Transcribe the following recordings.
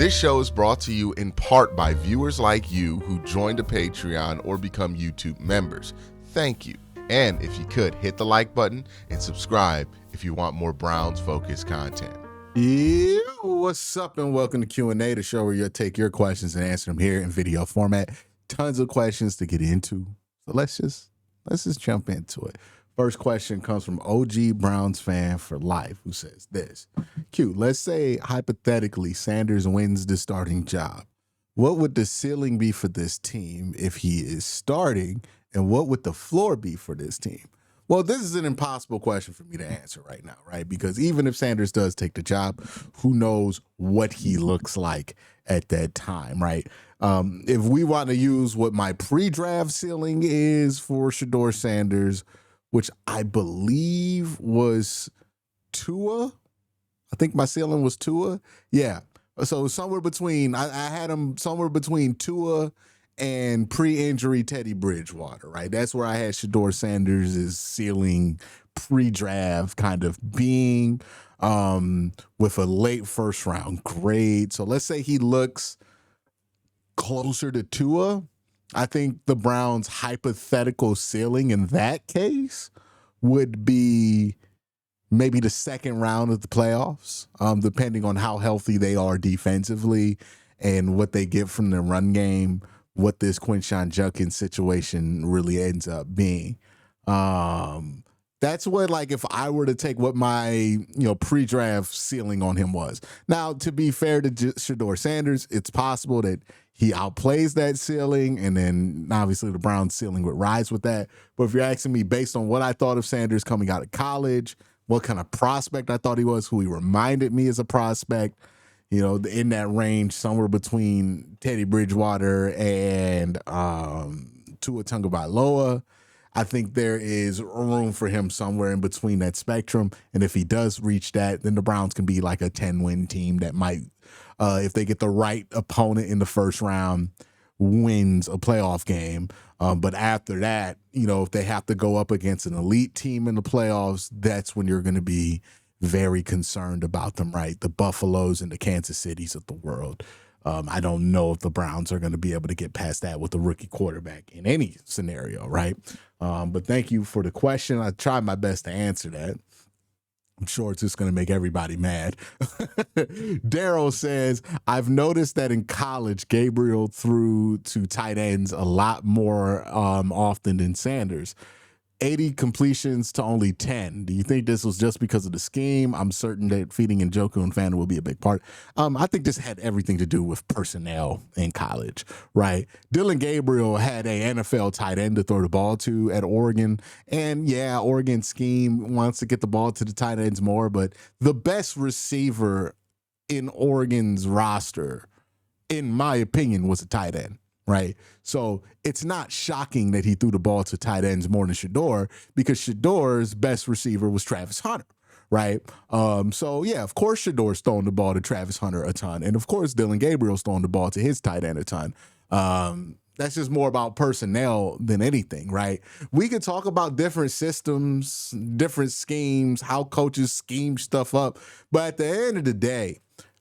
This show is brought to you in part by viewers like you who joined a Patreon or become YouTube members. Thank you. And if you could, hit the like button and subscribe if you want more Browns-focused content. Yeah, what's up and welcome to QnA, the show where you'll take your questions and answer them here in video format. Tons of questions to get into. So let's just jump into it. First question comes from OG Browns fan for life, who says this. Q, let's say hypothetically Sanders wins the starting job. What would the ceiling be for this team if he is starting, and what would the floor be for this team? Well, this is an impossible question for me to answer right now, right? Because even if Sanders does take the job, who knows what he looks like at that time, right? If we want to use what my pre-draft ceiling is for Shedeur Sanders, which I believe was Tua. I think my ceiling was Tua. Yeah. So somewhere between, I had him somewhere between Tua and pre-injury Teddy Bridgewater, right? That's where I had Shedeur Sanders' ceiling pre-draft kind of being with a late first round grade. So let's say he looks closer to Tua. I think the Browns' hypothetical ceiling in that case would be maybe the second round of the playoffs, depending on how healthy they are defensively and what they get from their run game, what this QUINSHON JUDKINS situation really ends up being. That's what, like, if I were to take what my, pre-draft ceiling on him was. Now, to be fair to Shedeur Sanders, it's possible that he outplays that ceiling, and then obviously the Browns ceiling would rise with that. But if you're asking me based on what I thought of Sanders coming out of college, what kind of prospect I thought he was, who he reminded me as a prospect, in that range, somewhere between Teddy Bridgewater and Tua Tagovailoa, I think there is room for him somewhere in between that spectrum. And if he does reach that, then the Browns can be like a 10-win team that might, if they get the right opponent in the first round, wins a playoff game. But after that, if they have to go up against an elite team in the playoffs, that's when you're going to be very concerned about them, right? The Buffaloes and the Kansas Cities of the world. I don't know if the Browns are going to be able to get past that with a rookie quarterback in any scenario, right? But thank you for the question. I tried my best to answer that. I'm sure it's just going to make everybody mad. Daryl says, I've noticed that in college, Gabriel threw to tight ends a lot more often than Sanders. 80 completions to only 10. Do you think this was just because of the scheme? I'm certain that feeding Njoku and Fannon will be a big part. I think this had everything to do with personnel in college, right? Dylan Gabriel had a NFL tight end to throw the ball to at Oregon. And yeah, Oregon's scheme wants to get the ball to the tight ends more, but the best receiver in Oregon's roster, in my opinion, was a tight end. Right. So it's not shocking that he threw the ball to tight ends more than Shedeur, because Shedeur's best receiver was Travis Hunter. Right. So, yeah, of course, Shedeur's throwing the ball to Travis Hunter a ton. And of course, Dylan Gabriel's throwing the ball to his tight end a ton. That's just more about personnel than anything. Right. We could talk about different systems, different schemes, how coaches scheme stuff up. But at the end of the day,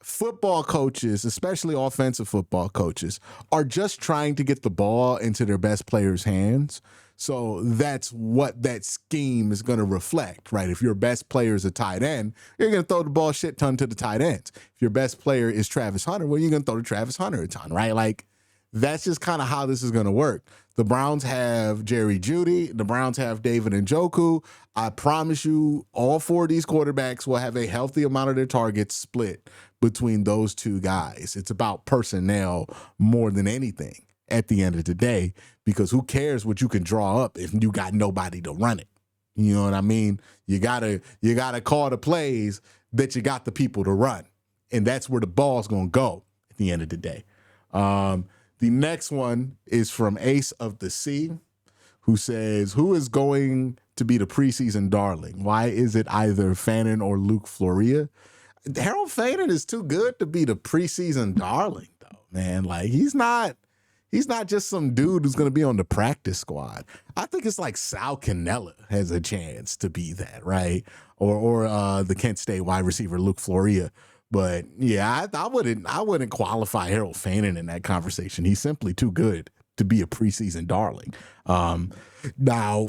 football coaches, especially offensive football coaches, are just trying to get the ball into their best players' hands. So that's what that scheme is going to reflect, right? If your best player is a tight end, you're going to throw the ball shit ton to the tight ends. If your best player is Travis Hunter, well, you're going to throw to Travis Hunter a ton, right? Like, that's just kind of how this is going to work. The Browns have Jerry Jeudy. The Browns have David Njoku. I promise you, all four of these quarterbacks will have a healthy amount of their targets split between those two guys. It's about personnel more than anything at the end of the day, because who cares what you can draw up if you got nobody to run it? You know what I mean? You gotta call the plays that you got the people to run, and that's where the ball's gonna go at the end of the day. The next one is from Ace of the Sea, who says, who is going to be the preseason darling? Why is it either Fannon or Luke Floria? Harold Fannon is too good to be the preseason darling, though, man. Like, he's not just some dude who's going to be on the practice squad. I think it's like Sal Cannella has a chance to be that, right? Or the Kent State wide receiver Luke Floria. But yeah, I wouldn't qualify Harold Fannon in that conversation. He's simply too good to be a preseason darling. Now,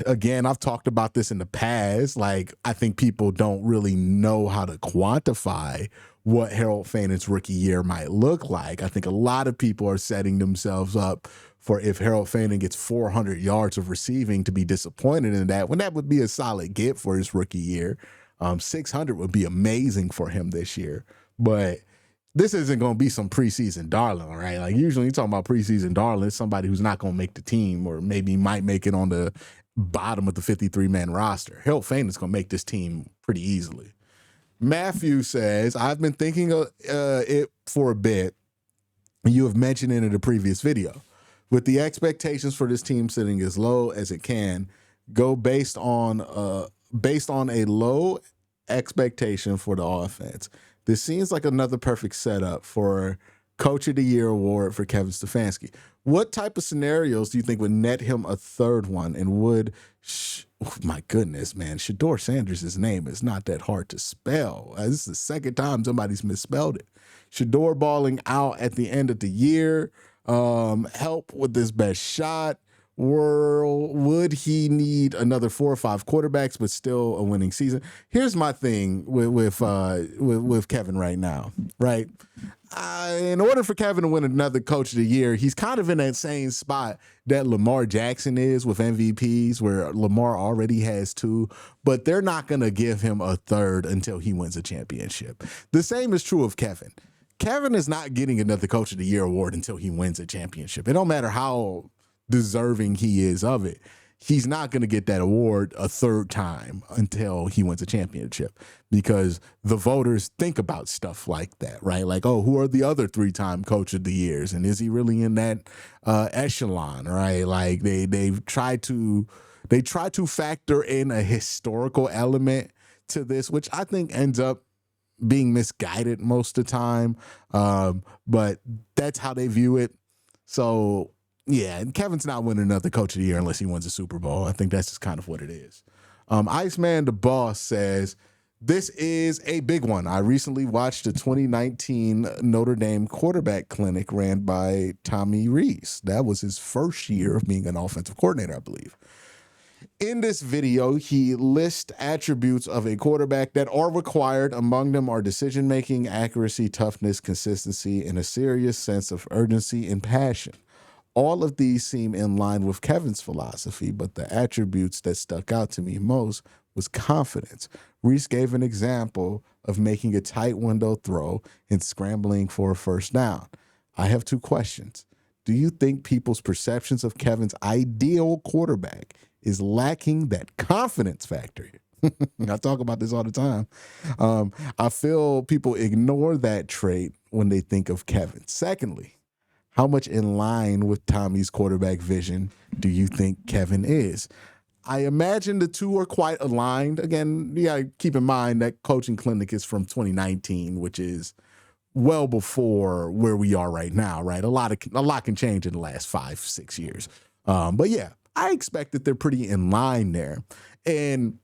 again, I've talked about this in the past. Like, I think people don't really know how to quantify what Harold Fannon's rookie year might look like. I think a lot of people are setting themselves up for, if Harold Fannon gets 400 yards of receiving, to be disappointed in that, when that would be a solid get for his rookie year. 600 would be amazing for him this year. But this isn't going to be some preseason darling, right? Like, usually you talking about preseason darling, it's somebody who's not going to make the team, or maybe might make it on the bottom of the 53-man roster. Harold Fannon's going to make this team pretty easily. Matthew says, I've been thinking of it for a bit. You have mentioned it in a previous video. With the expectations for this team sitting as low as it can, go based on a low expectation for the offense. This seems like another perfect setup for Coach of the Year award for Kevin Stefanski. What type of scenarios do you think would net him a third one? And would, my goodness, man, Shedeur Sanders' name is not that hard to spell. This is the second time somebody's misspelled it. Shedeur balling out at the end of the year. Help with this best shot. Would he need another 4 or 5 quarterbacks, but still a winning season? Here's my thing with Kevin right now, right? In order for Kevin to win another Coach of the Year, he's kind of in that same spot that Lamar Jackson is with MVPs, where Lamar already has 2, but they're not going to give him a third until he wins a championship. The same is true of Kevin. Kevin is not getting another Coach of the Year award until he wins a championship. It don't matter how deserving he is of it. He's not going to get that award a third time until he wins a championship, because the voters think about stuff like that, right? Like, oh, who are the other 3-time Coach of the Years, and is he really in that echelon, right? Like they try to factor in a historical element to this, which I think ends up being misguided most of the time. But that's how they view it. So yeah, Kevin's not winning another Coach of the Year unless he wins a Super Bowl. I think that's just kind of what it is. Iceman the Boss says, this is a big one. I recently watched the 2019 Notre Dame quarterback clinic ran by Tommy Rees. That was his first year of being an offensive coordinator, I believe. In this video, he lists attributes of a quarterback that are required. Among them are decision-making, accuracy, toughness, consistency, and a serious sense of urgency and passion. All of these seem in line with Kevin's philosophy, but the attributes that stuck out to me most was confidence. Reese gave an example of making a tight window throw and scrambling for a first down. I have 2 questions. Do you think people's perceptions of Kevin's ideal quarterback is lacking that confidence factor? I talk about this all the time. I feel people ignore that trait when they think of Kevin. Secondly, how much in line with Tommy's quarterback vision do you think Kevin is? I imagine the two are quite aligned. Again, you gotta keep in mind that coaching clinic is from 2019, which is well before where we are right now, right? A lot can change in the last 5-6 years. But yeah, I expect that they're pretty in line there. And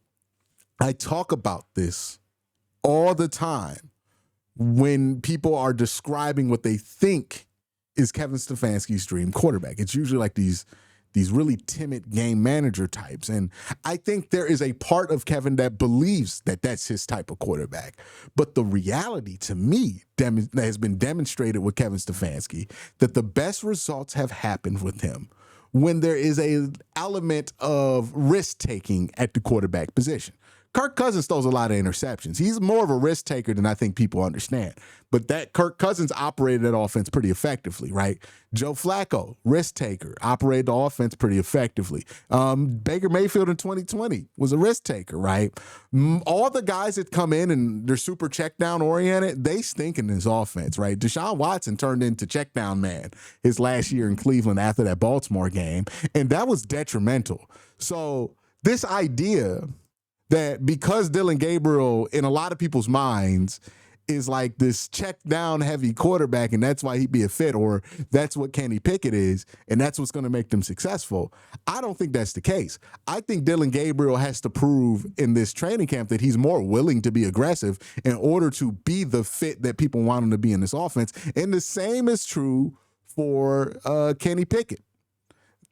I talk about this all the time when people are describing what they think is Kevin Stefanski's dream quarterback. It's usually like these really timid game manager types. And I think there is a part of Kevin that believes that that's his type of quarterback. But the reality to me that has been demonstrated with Kevin Stefanski, that the best results have happened with him when there is an element of risk-taking at the quarterback position. Kirk Cousins throws a lot of interceptions. He's more of a risk taker than I think people understand. But that Kirk Cousins operated that offense pretty effectively, right? Joe Flacco, risk taker, operated the offense pretty effectively. Baker Mayfield in 2020 was a risk taker, right? All the guys that come in and they're super check down oriented, they stink in this offense, right? Deshaun Watson turned into check down man his last year in Cleveland after that Baltimore game, and that was detrimental. So this idea that because Dylan Gabriel, in a lot of people's minds, is like this check down heavy quarterback, and that's why he'd be a fit, or that's what Kenny Pickett is, and that's what's going to make them successful. I don't think that's the case. I think Dylan Gabriel has to prove in this training camp that he's more willing to be aggressive in order to be the fit that people want him to be in this offense. And the same is true for Kenny Pickett.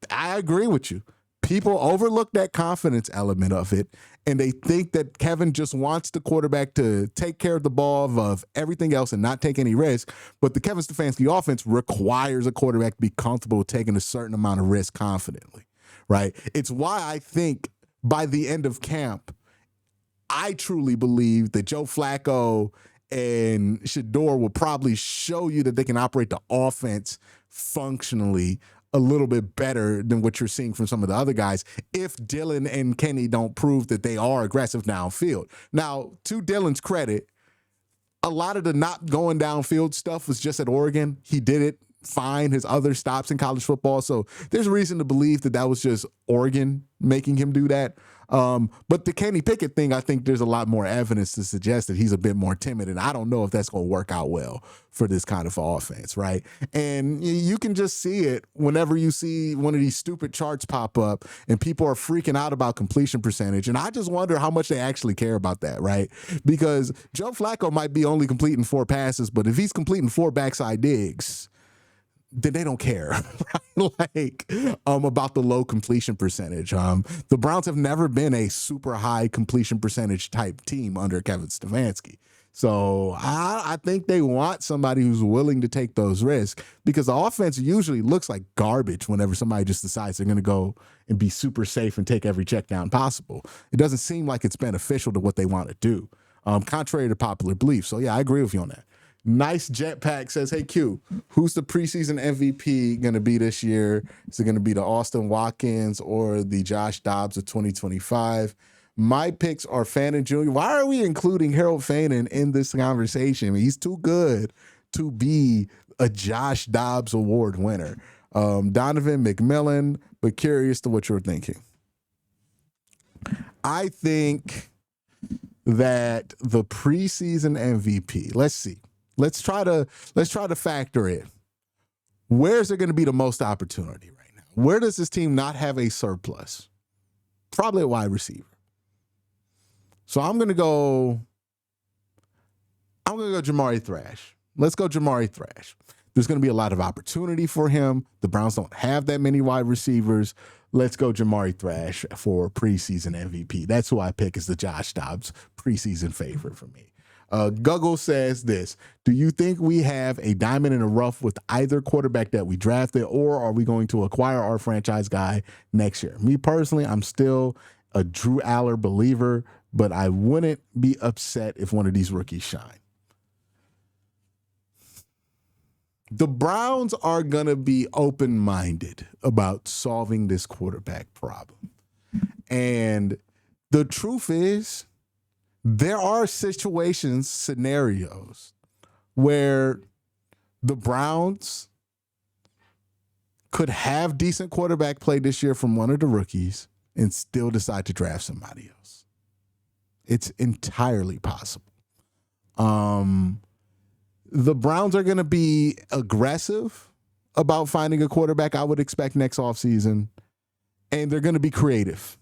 I agree with you. People overlook that confidence element of it, and they think that Kevin just wants the quarterback to take care of the ball of everything else and not take any risk. But the Kevin Stefanski offense requires a quarterback to be comfortable taking a certain amount of risk confidently, right? It's why I think by the end of camp, I truly believe that Joe Flacco and Shador will probably show you that they can operate the offense functionally a little bit better than what you're seeing from some of the other guys if Dylan and Kenny don't prove that they are aggressive downfield. Now, to Dylan's credit, a lot of the not going downfield stuff was just at Oregon. He did it fine, his other stops in college football. So there's reason to believe that that was just Oregon making him do that. But the Kenny Pickett thing, I think there's a lot more evidence to suggest that he's a bit more timid, and I don't know if that's going to work out well for this kind of offense, right? And you can just see it whenever you see one of these stupid charts pop up and people are freaking out about completion percentage, and I just wonder how much they actually care about that, right? Because Joe Flacco might be only completing 4 passes, but if he's completing 4 backside digs, then they don't care about the low completion percentage. The Browns have never been a super high completion percentage type team under Kevin Stefanski. So I think they want somebody who's willing to take those risks, because the offense usually looks like garbage whenever somebody just decides they're going to go and be super safe and take every check down possible. It doesn't seem like it's beneficial to what they want to do, contrary to popular belief. So yeah, I agree with you on that. Nice Jetpack says, hey, Q, who's the preseason MVP going to be this year? Is it going to be the Austin Watkins or the Josh Dobbs of 2025? My picks are Fannon Jr. Why are we including Harold Fannon in this conversation? I mean, he's too good to be a Josh Dobbs Award winner. Donovan McMillan, but curious to what you're thinking. I think that the preseason MVP, let's see. Let's try to factor in. Where's there going to be the most opportunity right now? Where does this team not have a surplus? Probably a wide receiver. So I'm going to go Jamari Thrash. Let's go Jamari Thrash. There's going to be a lot of opportunity for him. The Browns don't have that many wide receivers. Let's go Jamari Thrash for preseason MVP. That's who I pick as the Josh Dobbs preseason favorite for me. Guggle says this: do you think we have a diamond in the rough with either quarterback that we drafted, or are we going to acquire our franchise guy next year? Me personally, I'm still a Drew Aller believer, but I wouldn't be upset if one of these rookies shine. The Browns are going to be open-minded about solving this quarterback problem. And the truth is, there are scenarios where the Browns could have decent quarterback play this year from one of the rookies and still decide to draft somebody else. It's entirely possible. The Browns are going to be aggressive about finding a quarterback, I would expect, next offseason, and they're going to be creative.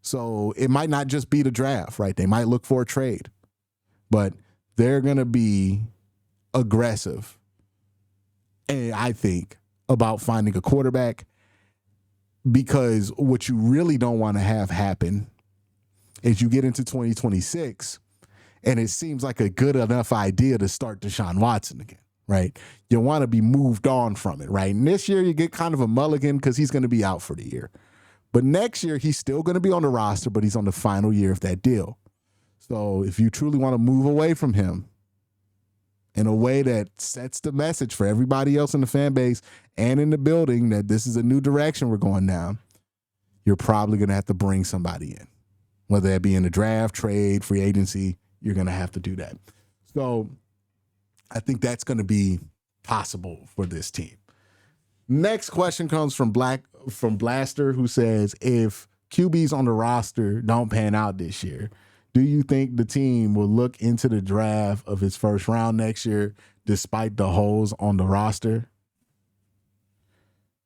So it might not just be the draft, right? They might look for a trade, but they're going to be aggressive, and I think, about finding a quarterback, because what you really don't want to have happen is you get into 2026 and it seems like a good enough idea to start Deshaun Watson again, right? You want to be moved on from it, right? And this year you get kind of a mulligan because he's going to be out for the year. But next year, he's still going to be on the roster, but he's on the final year of that deal. So if you truly want to move away from him in a way that sets the message for everybody else in the fan base and in the building that this is a new direction we're going down, you're probably going to have to bring somebody in. Whether that be in the draft, trade, free agency, you're going to have to do that. So I think that's going to be possible for this team. Next question comes from Blaster, who says, if QBs on the roster don't pan out this year, Do you think the team will look into the draft of his first round next year despite the holes on the roster?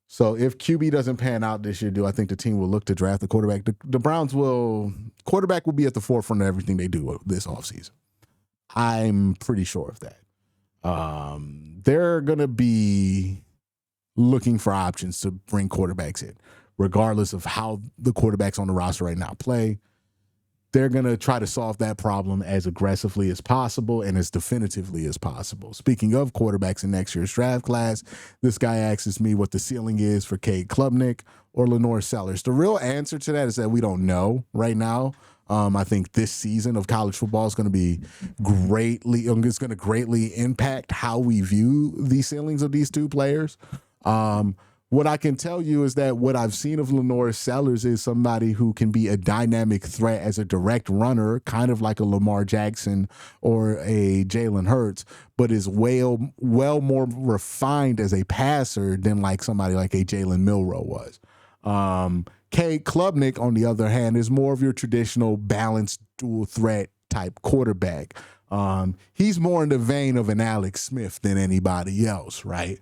So if QB doesn't pan out this year, do I think the team will look to draft the quarterback? The Browns quarterback will be at the forefront of everything they do this offseason. I'm pretty sure of that. They're going to be looking for options to bring quarterbacks in, regardless of how the quarterbacks on the roster right now play. They're going to try to solve that problem as aggressively as possible and as definitively as possible. Speaking of quarterbacks in next year's draft class, this guy asks me what the ceiling is for Cade Klubnik or Lenore Sellers. The real answer to that is that we don't know right now. I think this season of college football is going to be greatly impact how we view the ceilings of these two players. What I can tell you is that what I've seen of Lenore Sellers is somebody who can be a dynamic threat as a direct runner, kind of like a Lamar Jackson or a Jalen Hurts, but is well more refined as a passer than like somebody like a Jalen Milroe was. Cade Klubnik, on the other hand, is more of your traditional balanced dual threat type quarterback. He's more in the vein of an Alex Smith than anybody else, right?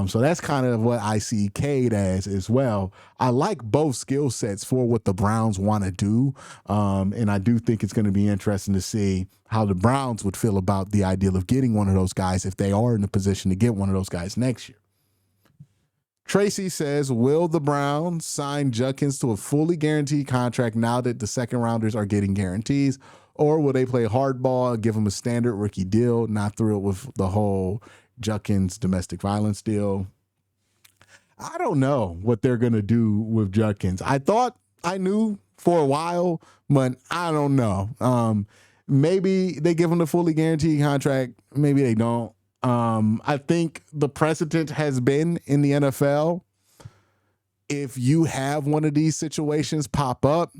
So that's kind of what I see Cade as well. I like both skill sets for what the Browns want to do. And I do think it's going to be interesting to see how the Browns would feel about the idea of getting one of those guys if they are in a position to get one of those guys next year. Tracy says, will the Browns sign Judkins to a fully guaranteed contract now that the second rounders are getting guarantees? Or will they play hardball, give him a standard rookie deal? Not thrilled with the whole Judkins domestic violence deal. I don't know what they're going to do with Judkins. I thought I knew for a while, but I don't know. Maybe they give him the fully guaranteed contract. Maybe they don't. I think the precedent has been in the NFL, if you have one of these situations pop up,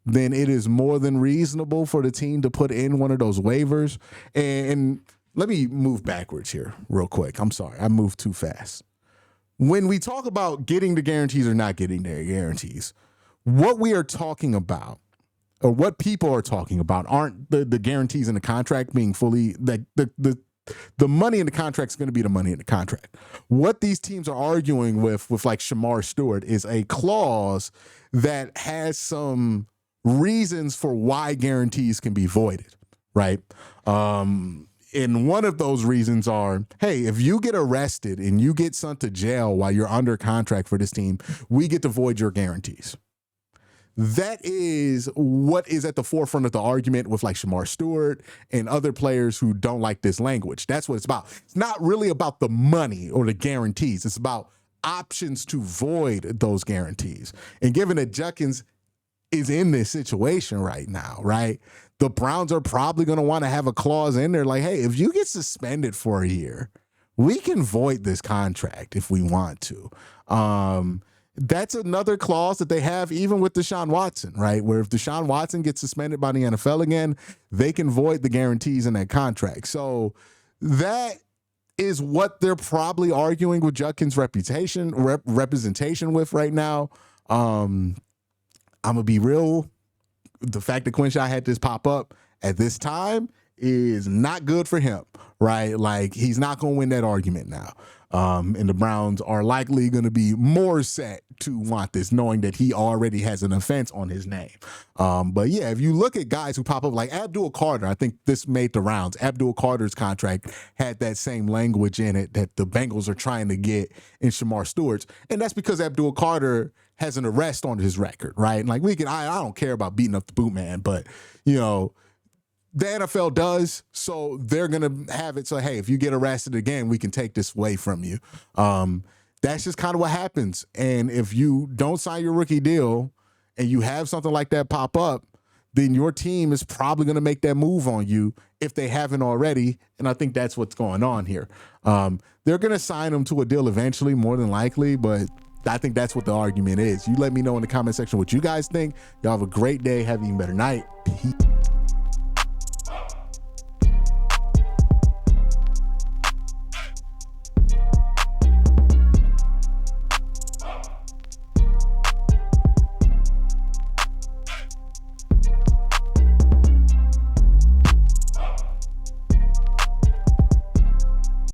then it is more than reasonable for the team to put in one of those waivers. And let me move backwards here real quick. I'm sorry, I moved too fast. When we talk about getting the guarantees or not getting their guarantees, what we are talking about, or what people are talking about, aren't the guarantees in the contract being fully, the money in the contract is going to be the money in the contract. What these teams are arguing with like Shamar Stewart is a clause that has some reasons for why guarantees can be voided, right? And one of those reasons are, hey, if you get arrested and you get sent to jail while you're under contract for this team, we get to void your guarantees. That is what is at the forefront of the argument with like Shamar Stewart and other players who don't like this language. That's what it's about. It's not really about the money or the guarantees. It's about options to void those guarantees. And given that Judkins is in this situation right now, right, the Browns are probably going to want to have a clause in there like, hey, if you get suspended for a year, we can void this contract if we want to. That's another clause that they have even with Deshaun Watson, right? Where if Deshaun Watson gets suspended by the NFL again, they can void the guarantees in that contract. So that is what they're probably arguing with Judkins' representation with right now. I'm going to be real. The fact that QUINSHON had this pop up at this time is not good for him, right? Like, he's not going to win that argument now. And the Browns are likely going to be more set to want this, knowing that he already has an offense on his name. But yeah, if you look at guys who pop up like Abdul Carter, I think this made the rounds. Abdul Carter's contract had that same language in it that the Bengals are trying to get in Shamar Stewart's. And that's because Abdul Carter has an arrest on his record, right? And like I don't care about beating up the boot man, but you know, the NFL does, so they're going to have it. So, hey, if you get arrested again, we can take this away from you. That's just kind of what happens. And if you don't sign your rookie deal and you have something like that pop up, then your team is probably going to make that move on you if they haven't already. And I think that's what's going on here. They're going to sign him to a deal eventually, more than likely, but I think that's what the argument is. You let me know in the comment section what you guys think. Y'all have a great day. Have an even better night. Peace.